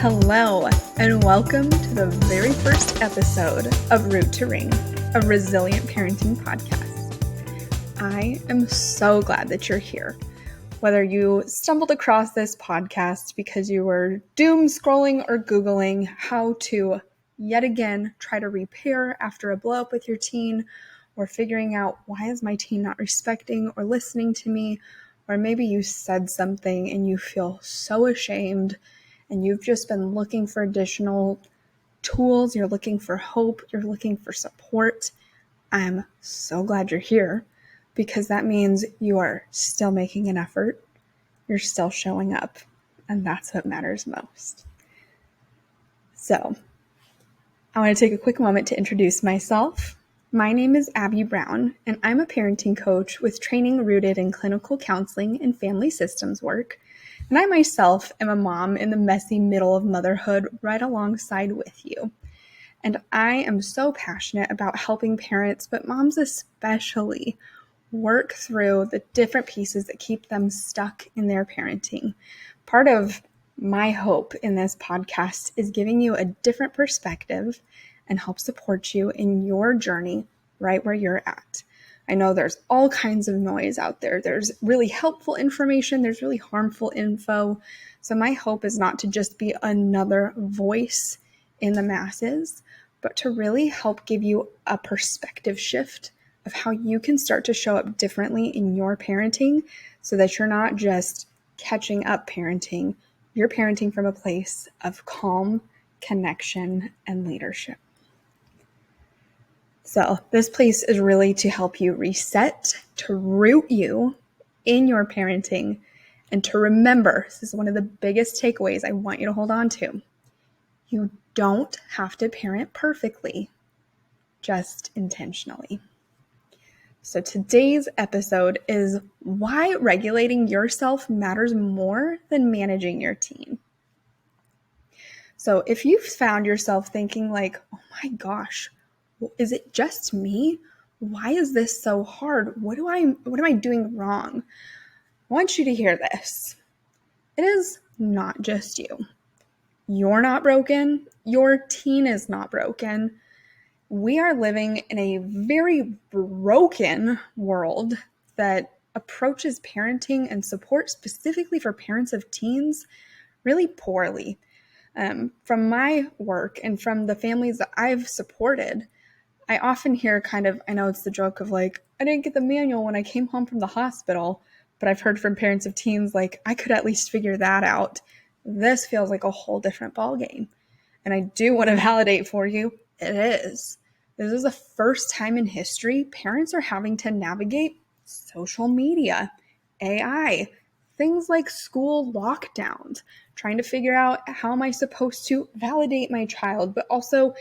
Hello, and welcome to the very first episode of Root to Ring, a resilient parenting podcast. I am so glad that you're here. Whether you stumbled across this podcast because you were doom scrolling or Googling how to yet again try to repair after a blow up with your teen, or figuring out why is my teen not respecting or listening to me, or maybe you said something and you feel so ashamed and you've just been looking for additional tools, you're looking for hope, you're looking for support. I'm so glad you're here because that means you are still making an effort, you're still showing up, and that's what matters most. So, I want to take a quick moment to introduce myself. My name is Abby Brown, and I'm a parenting coach with training rooted in clinical counseling and family systems work. And I myself am a mom in the messy middle of motherhood right alongside with you. And I am so passionate about helping parents, but moms especially, work through the different pieces that keep them stuck in their parenting. Part of my hope in this podcast is giving you a different perspective and help support you in your journey right where you're at. I know there's all kinds of noise out there. There's really helpful information. There's really harmful info. So my hope is not to just be another voice in the masses, but to really help give you a perspective shift of how you can start to show up differently in your parenting so that you're not just catching up parenting. You're parenting from a place of calm, connection, and leadership. So this place is really to help you reset, to root you in your parenting, and to remember, this is one of the biggest takeaways I want you to hold on to. You don't have to parent perfectly, just intentionally. So today's episode is why regulating yourself matters more than managing your teen. So if you've found yourself thinking like, oh my gosh, is it just me? Why is this so hard? What am I doing wrong? I want you to hear this. It is not just you. You're not broken. Your teen is not broken. We are living in a very broken world that approaches parenting and support specifically for parents of teens really poorly. From my work and from the families that I've supported, I often hear I know it's the joke of like, I didn't get the manual when I came home from the hospital, but I've heard from parents of teens like, I could at least figure that out. This feels like a whole different ballgame. And I do want to validate for you, it is. This is the first time in history parents are having to navigate social media, AI, things like school lockdowns, trying to figure out how am I supposed to validate my child, but also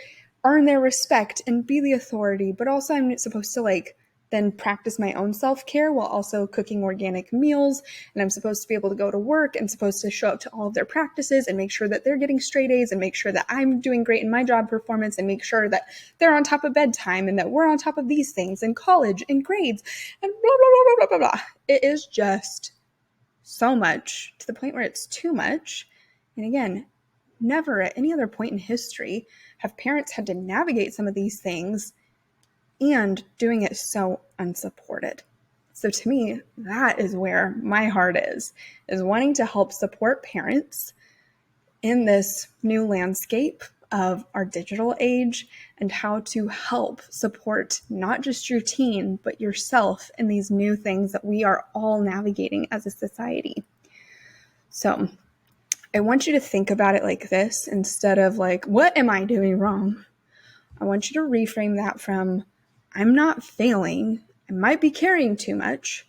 earn their respect and be the authority, but also I'm supposed to then practice my own self-care while also cooking organic meals. And I'm supposed to be able to go to work and supposed to show up to all of their practices and make sure that they're getting straight A's and make sure that I'm doing great in my job performance and make sure that they're on top of bedtime and that we're on top of these things in college and grades and blah, blah, blah, blah, blah, blah. It is just so much to the point where it's too much. And again, never at any other point in history have parents had to navigate some of these things and doing it so unsupported. So to me, that is where my heart is wanting to help support parents in this new landscape of our digital age and how to help support not just your teen, but yourself in these new things that we are all navigating as a society. So I want you to think about it like this instead of like, what am I doing wrong? I want you to reframe that from, I'm not failing, I might be carrying too much,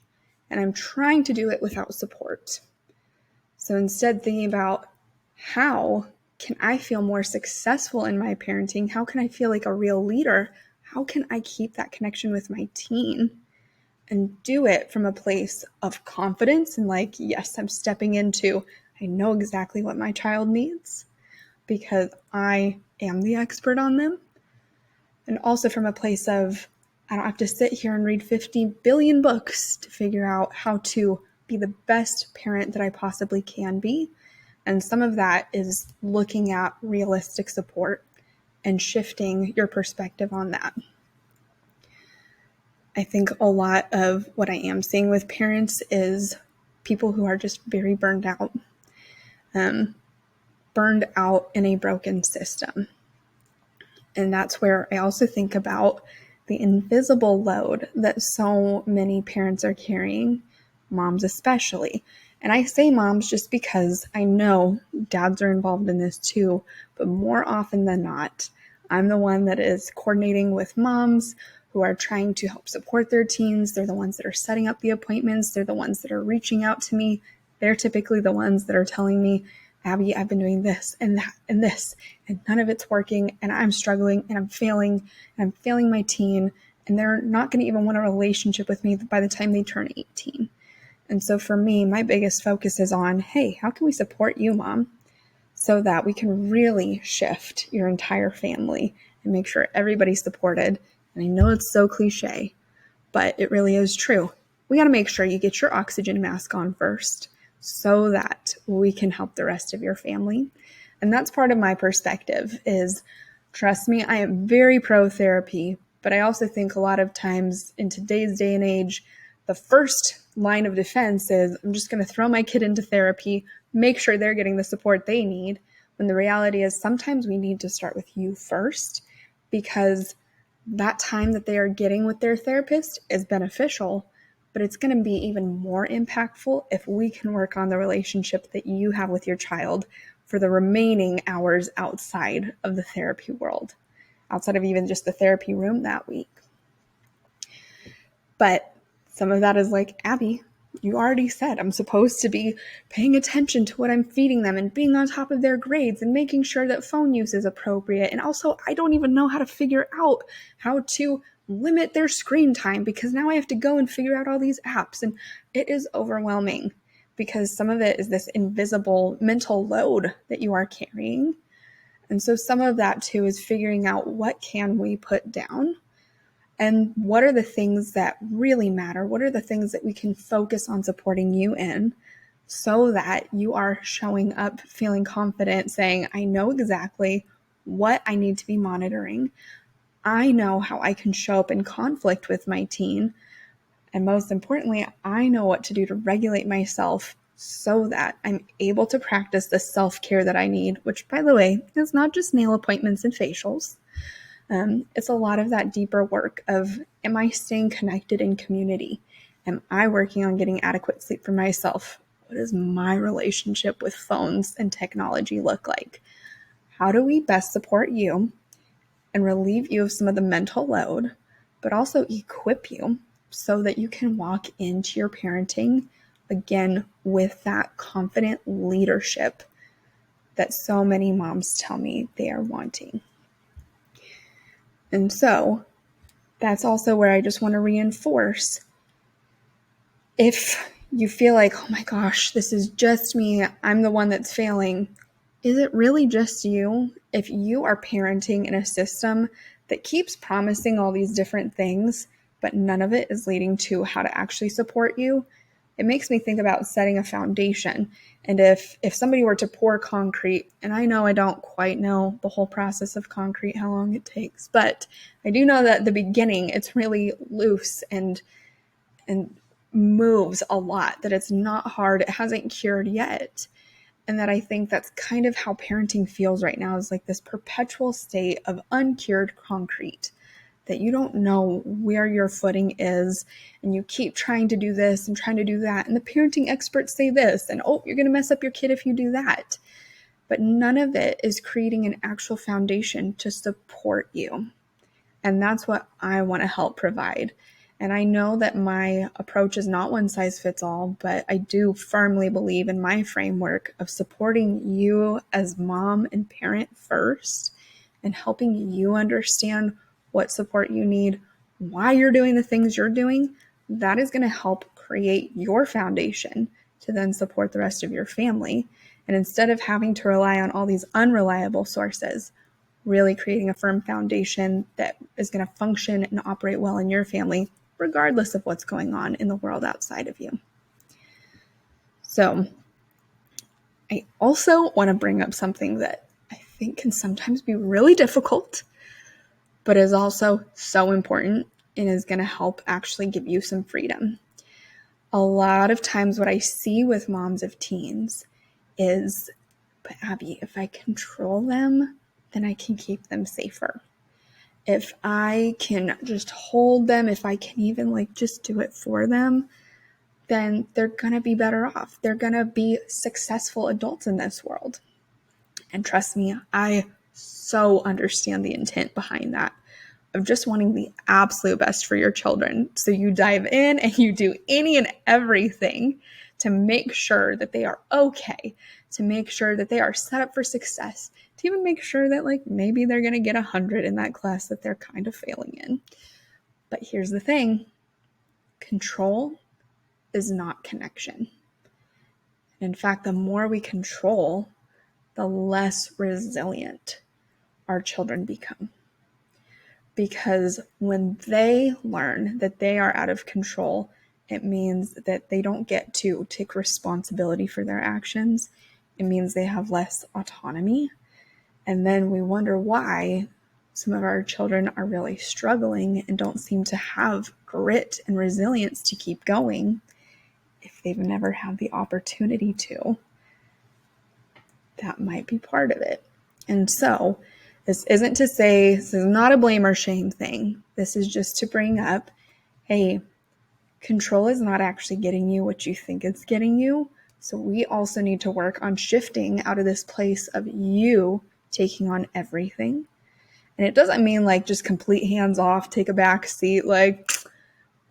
and I'm trying to do it without support. So instead thinking about how can I feel more successful in my parenting? How can I feel like a real leader? How can I keep that connection with my teen and do it from a place of confidence and like, yes, I'm stepping into, I know exactly what my child needs because I am the expert on them. And also from a place of, I don't have to sit here and read 50 billion books to figure out how to be the best parent that I possibly can be. And some of that is looking at realistic support and shifting your perspective on that. I think a lot of what I am seeing with parents is people who are just very burned out in a broken system. And that's where I also think about the invisible load that so many parents are carrying, moms especially. And I say moms just because I know dads are involved in this too, but more often than not, I'm the one that is coordinating with moms who are trying to help support their teens. They're the ones that are setting up the appointments. They're the ones that are reaching out to me. They're typically the ones that are telling me, Abby, I've been doing this and that and this, and none of it's working, and I'm struggling, and I'm failing my teen, and they're not going to even want a relationship with me by the time they turn 18. And so for me, my biggest focus is on, hey, how can we support you, mom, so that we can really shift your entire family and make sure everybody's supported. And I know it's so cliche, but it really is true. We got to make sure you get your oxygen mask on first so that we can help the rest of your family. And that's part of my perspective is, trust me, I am very pro therapy, but I also think a lot of times in today's day and age, the first line of defense is, I'm just going to throw my kid into therapy, make sure they're getting the support they need, when the reality is sometimes we need to start with you first, because that time that they are getting with their therapist is beneficial, but it's going to be even more impactful if we can work on the relationship that you have with your child for the remaining hours outside of the therapy world, outside of even just the therapy room that week. But some of that is like, Abby, you already said I'm supposed to be paying attention to what I'm feeding them and being on top of their grades and making sure that phone use is appropriate. And also, I don't even know how to figure out how to limit their screen time because now I have to go and figure out all these apps. And it is overwhelming because some of it is this invisible mental load that you are carrying. And so some of that too is figuring out what can we put down and what are the things that really matter? What are the things that we can focus on supporting you in so that you are showing up feeling confident, saying, I know exactly what I need to be monitoring. I know how I can show up in conflict with my teen. And most importantly, I know what to do to regulate myself so that I'm able to practice the self-care that I need, which, by the way, is not just nail appointments and facials. It's a lot of that deeper work of, am I staying connected in community? Am I working on getting adequate sleep for myself? What does my relationship with phones and technology look like? How do we best support you and relieve you of some of the mental load, but also equip you so that you can walk into your parenting again with that confident leadership that so many moms tell me they are wanting? And so that's also where I just want to reinforce, if you feel like, oh my gosh, this is just me, I'm the one that's failing, is it really just you? If you are parenting in a system that keeps promising all these different things, but none of it is leading to how to actually support you, it makes me think about setting a foundation. And if somebody were to pour concrete, and I know I don't quite know the whole process of concrete, how long it takes, but I do know that at the beginning it's really loose and moves a lot, that it's not hard, it hasn't cured yet. And that I think that's kind of how parenting feels right now, is like this perpetual state of uncured concrete, that you don't know where your footing is, and you keep trying to do this and trying to do that, and the parenting experts say this, and oh, you're going to mess up your kid if you do that. But none of it is creating an actual foundation to support you. And that's what I want to help provide. And I know that my approach is not one size fits all, but I do firmly believe in my framework of supporting you as mom and parent first, and helping you understand what support you need, why you're doing the things you're doing. That is going to help create your foundation to then support the rest of your family. And instead of having to rely on all these unreliable sources, really creating a firm foundation that is going to function and operate well in your family, regardless of what's going on in the world outside of you. So I also want to bring up something that I think can sometimes be really difficult, but is also so important and is going to help actually give you some freedom. A lot of times what I see with moms of teens is, but Abby, if I control them, then I can keep them safer. If I can just hold them, if I can even just do it for them, then they're going to be better off. They're going to be successful adults in this world. And trust me, I so understand the intent behind that, of just wanting the absolute best for your children. So you dive in and you do any and everything to make sure that they are okay, to make sure that they are set up for success, to even make sure that maybe they're going to get 100 in that class that they're kind of failing in. But here's the thing, control is not connection. In fact, the more we control, the less resilient our children become. Because when they learn that they are out of control, it means that they don't get to take responsibility for their actions. It means they have less autonomy. And then we wonder why some of our children are really struggling and don't seem to have grit and resilience to keep going if they've never had the opportunity to. That might be part of it. And so this isn't to say, this is not a blame or shame thing. This is just to bring up, hey, control is not actually getting you what you think it's getting you. So we also need to work on shifting out of this place of you taking on everything. And it doesn't mean just complete hands off, take a back seat,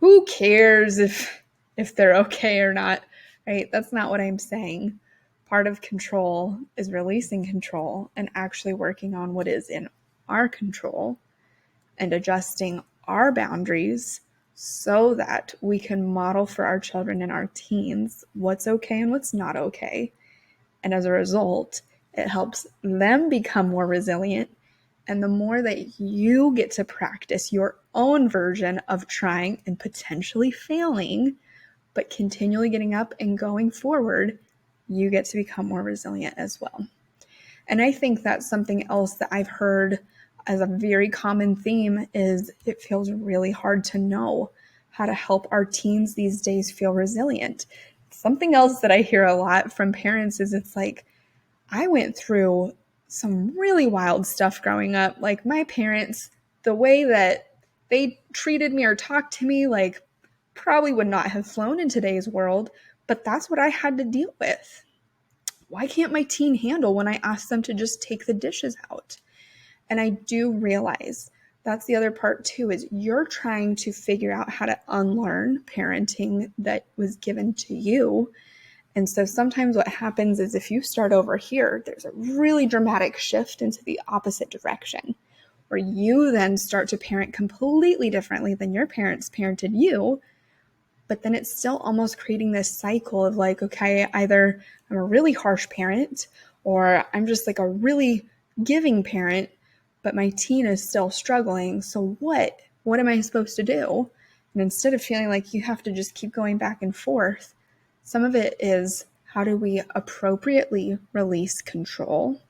who cares if they're okay or not, right? That's not what I'm saying. Part of control is releasing control and actually working on what is in our control and adjusting our boundaries so that we can model for our children and our teens what's okay and what's not okay. And as a result, it helps them become more resilient. And the more that you get to practice your own version of trying and potentially failing, but continually getting up and going forward, you get to become more resilient as well. And I think that's something else that I've heard as a very common theme is it feels really hard to know how to help our teens these days feel resilient. Something else that I hear a lot from parents is it's I went through some really wild stuff growing up. My parents, the way that they treated me or talked to me, probably would not have flown in today's world, but that's what I had to deal with. Why can't my teen handle when I ask them to just take the dishes out? And I do realize that's the other part too, is you're trying to figure out how to unlearn parenting that was given to you. And so sometimes what happens is if you start over here, there's a really dramatic shift into the opposite direction, where you then start to parent completely differently than your parents parented you. But then it's still almost creating this cycle of okay, either I'm a really harsh parent or I'm just a really giving parent, but my teen is still struggling. So what am I supposed to do? And instead of feeling like you have to just keep going back and forth, some of it is how do we appropriately release control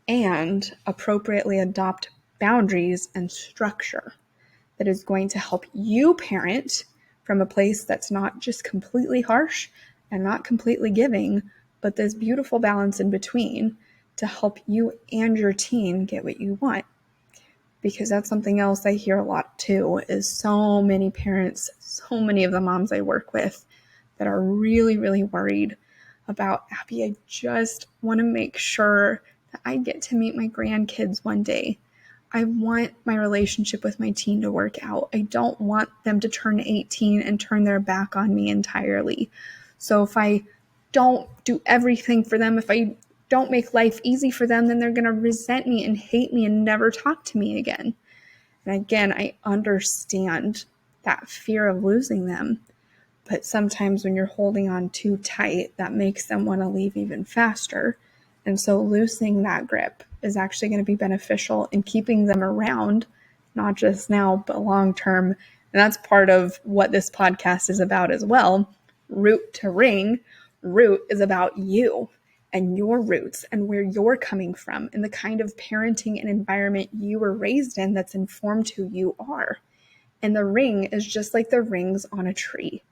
and appropriately adopt boundaries and structure that is going to help you parent from a place that's not just completely harsh and not completely giving, but this beautiful balance in between to help you and your teen get what you want. Because that's something else I hear a lot too, is so many parents, so many of the moms I work with that are really, really worried about, Abby, I just want to make sure that I get to meet my grandkids one day. I want my relationship with my teen to work out. I don't want them to turn 18 and turn their back on me entirely. So if I don't do everything for them, if I don't make life easy for them, then they're going to resent me and hate me and never talk to me again. And again, I understand that fear of losing them. But sometimes when you're holding on too tight, that makes them want to leave even faster. And so loosening that grip is actually going to be beneficial in keeping them around, not just now, but long term. And that's part of what this podcast is about as well. Root to ring. Root is about you and your roots and where you're coming from and the kind of parenting and environment you were raised in that's informed who you are. And the ring is just like the rings on a tree.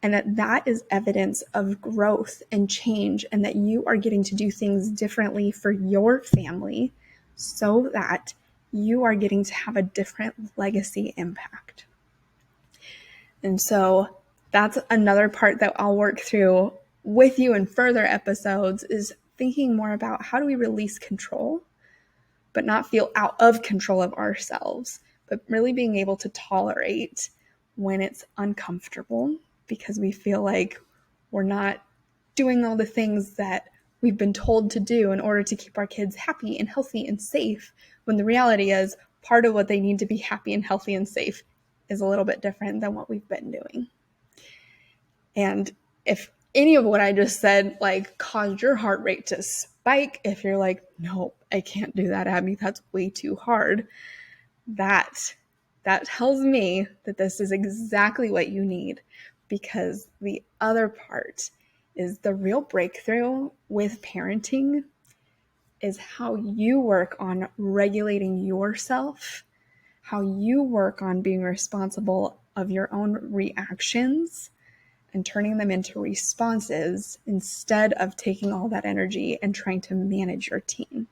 And that is evidence of growth and change, and that you are getting to do things differently for your family so that you are getting to have a different legacy impact. And so that's another part that I'll work through with you in further episodes, is thinking more about how do we release control, but not feel out of control of ourselves, but really being able to tolerate when it's uncomfortable because we feel like we're not doing all the things that we've been told to do in order to keep our kids happy and healthy and safe, when the reality is part of what they need to be happy and healthy and safe is a little bit different than what we've been doing. And if any of what I just said like caused your heart rate to spike, if you're like, no, I can't do that, Abby, that's way too hard, that tells me that this is exactly what you need, because the other part is the real breakthrough with parenting is how you work on regulating yourself, how you work on being responsible of your own reactions and turning them into responses instead of taking all that energy and trying to manage your teen.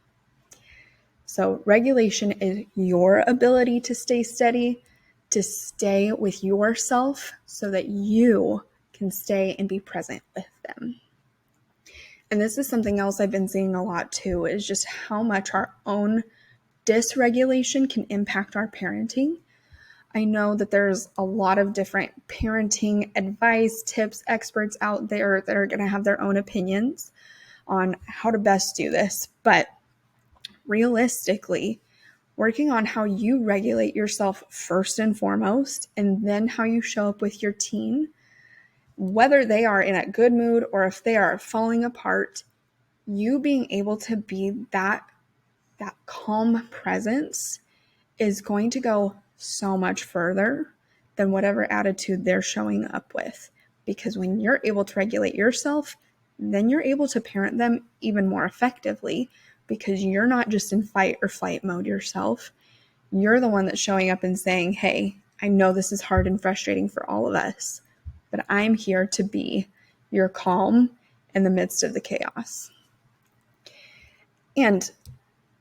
So regulation is your ability to stay steady, to stay with yourself so that you can stay and be present with them. And this is something else I've been seeing a lot too, is just how much our own dysregulation can impact our parenting. I know that there's a lot of different parenting advice, tips, experts out there that are going to have their own opinions on how to best do this. But realistically, working on how you regulate yourself first and foremost, and then how you show up with your teen, whether they are in a good mood or if they are falling apart, you being able to be that calm presence is going to go so much further than whatever attitude they're showing up with. Because when you're able to regulate yourself, then you're able to parent them even more effectively, because you're not just in fight or flight mode yourself. You're the one that's showing up and saying, hey, I know this is hard and frustrating for all of us, but I'm here to be your calm in the midst of the chaos. And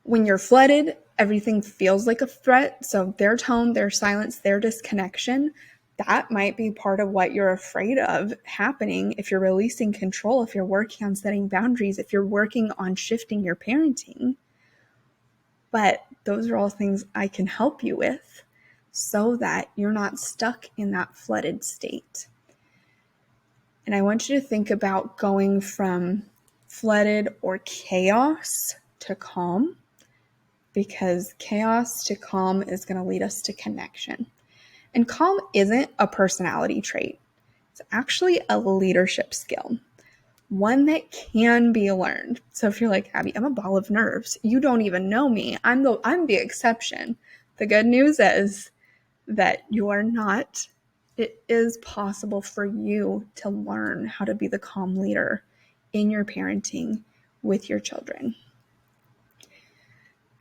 when you're flooded, everything feels like a threat. So their tone, their silence, their disconnection, that might be part of what you're afraid of happening if you're releasing control, if you're working on setting boundaries, if you're working on shifting your parenting. But those are all things I can help you with so that you're not stuck in that flooded state. And I want you to think about going from flooded or chaos to calm, because chaos to calm is going to lead us to connection. And calm isn't a personality trait. It's actually a leadership skill, one that can be learned. So if you're like, Abby, I'm a ball of nerves, you don't even know me, I'm the exception. The good news is that you are not. It is possible for you to learn how to be the calm leader in your parenting with your children.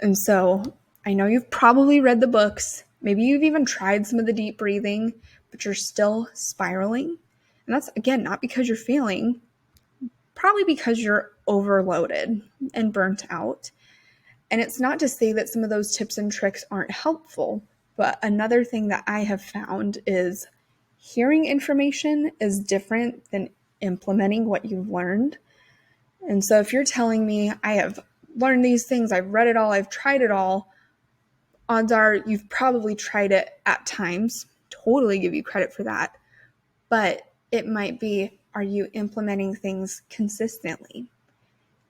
And so I know you've probably read the books. Maybe you've even tried some of the deep breathing, but you're still spiraling. And that's, again, not because you're failing, probably because you're overloaded and burnt out. And it's not to say that some of those tips and tricks aren't helpful, but another thing that I have found is hearing information is different than implementing what you've learned. And so if you're telling me, I have learned these things, I've read it all, I've tried it all, odds are you've probably tried it at times. Totally give you credit for that. But it might be, are you implementing things consistently?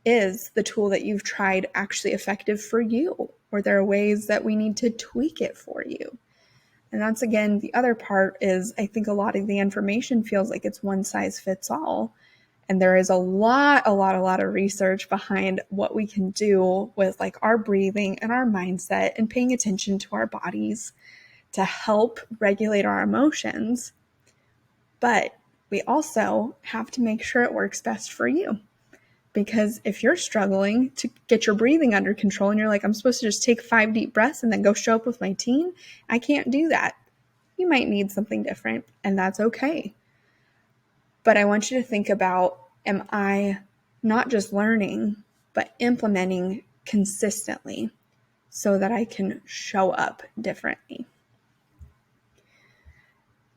Is the tool that you've tried actually effective for you? Or there are ways that we need to tweak it for you? And that's, again, the other part is I think a lot of the information feels like it's one size fits all. And there is a lot of research behind what we can do with like our breathing and our mindset and paying attention to our bodies to help regulate our emotions. But we also have to make sure it works best for you. Because if you're struggling to get your breathing under control and you're like, I'm supposed to just take 5 deep breaths and then go show up with my teen, I can't do that. You might need something different, and that's okay. But I want you to think about, am I not just learning, but implementing consistently so that I can show up differently?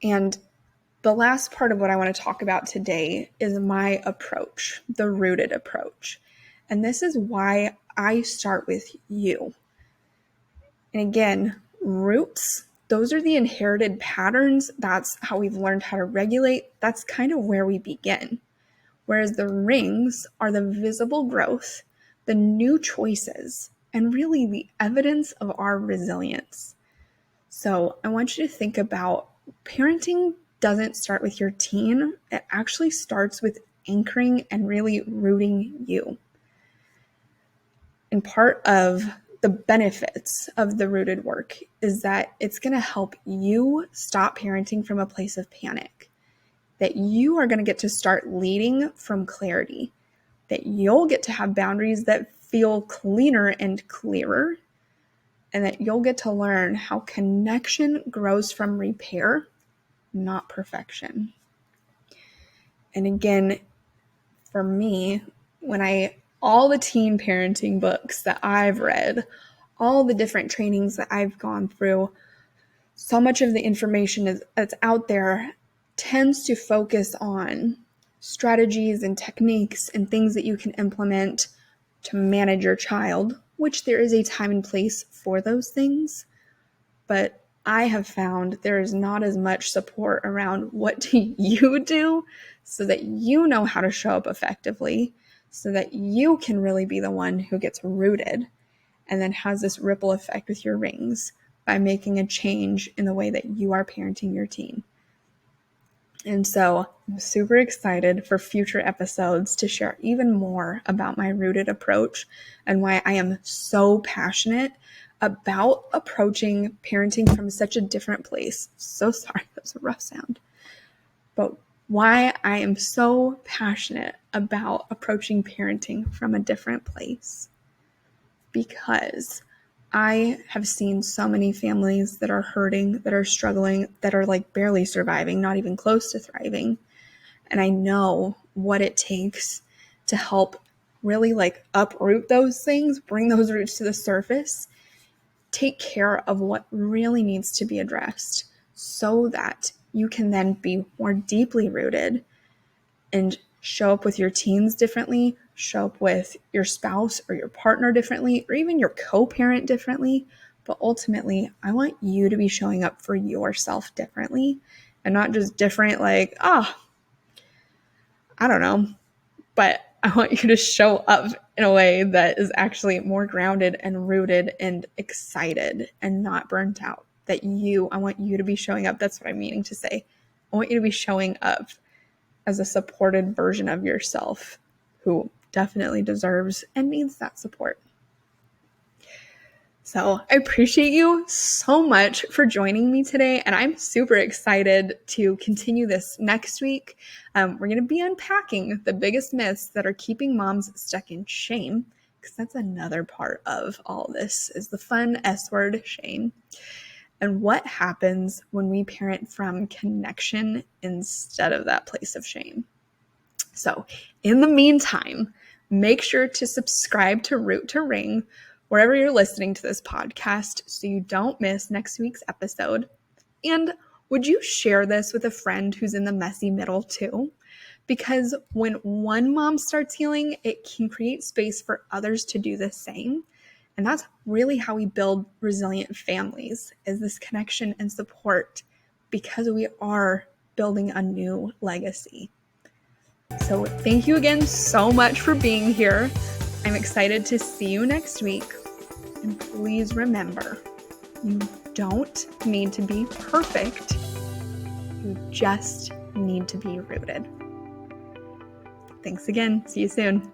And the last part of what I want to talk about today is my approach, the rooted approach. And this is why I start with you. And again, roots, those are the inherited patterns. That's how we've learned how to regulate. That's kind of where we begin. Whereas the rings are the visible growth, the new choices, and really the evidence of our resilience. So I want you to think about parenting doesn't start with your teen. It actually starts with anchoring and really rooting you. And part of the benefits of the rooted work is that it's going to help you stop parenting from a place of panic, that you are going to get to start leading from clarity, that you'll get to have boundaries that feel cleaner and clearer, and that you'll get to learn how connection grows from repair, not perfection. And again, for me, all the teen parenting books that I've read, all the different trainings that I've gone through, so much of the information that's out there tends to focus on strategies and techniques and things that you can implement to manage your child, which there is a time and place for those things. But I have found there is not as much support around what do you do so that you know how to show up effectively, so that you can really be the one who gets rooted and then has this ripple effect with your rings by making a change in the way that you are parenting your teen. And so I'm super excited for future episodes to share even more about my rooted approach and why I am so passionate about approaching parenting from such a different place. So sorry, that was a rough sound. But why I am so passionate about approaching parenting from a different place. Because I have seen so many families that are hurting, that are struggling, that are like barely surviving, not even close to thriving. And I know what it takes to help really like uproot those things, bring those roots to the surface, take care of what really needs to be addressed so that you can then be more deeply rooted and show up with your teens differently, show up with your spouse or your partner differently, or even your co-parent differently. But ultimately, I want you to be showing up for yourself differently and not just different like, I don't know. But I want you to show up in a way that is actually more grounded and rooted and excited and not burnt out. I want you to be showing up. That's what I'm meaning to say. I want you to be showing up as a supported version of yourself who definitely deserves and needs that support. So I appreciate you so much for joining me today, and I'm super excited to continue this next week. We're going to be unpacking the biggest myths that are keeping moms stuck in shame, because that's another part of all this is the fun S word, shame. And what happens when we parent from connection instead of that place of shame. So in the meantime, make sure to subscribe to Root to Ring wherever you're listening to this podcast so you don't miss next week's episode. And would you share this with a friend who's in the messy middle too? Because when one mom starts healing, it can create space for others to do the same. And that's really how we build resilient families, is this connection and support, because we are building a new legacy. So thank you again so much for being here. I'm excited to see you next week. And please remember, you don't need to be perfect. You just need to be rooted. Thanks again. See you soon.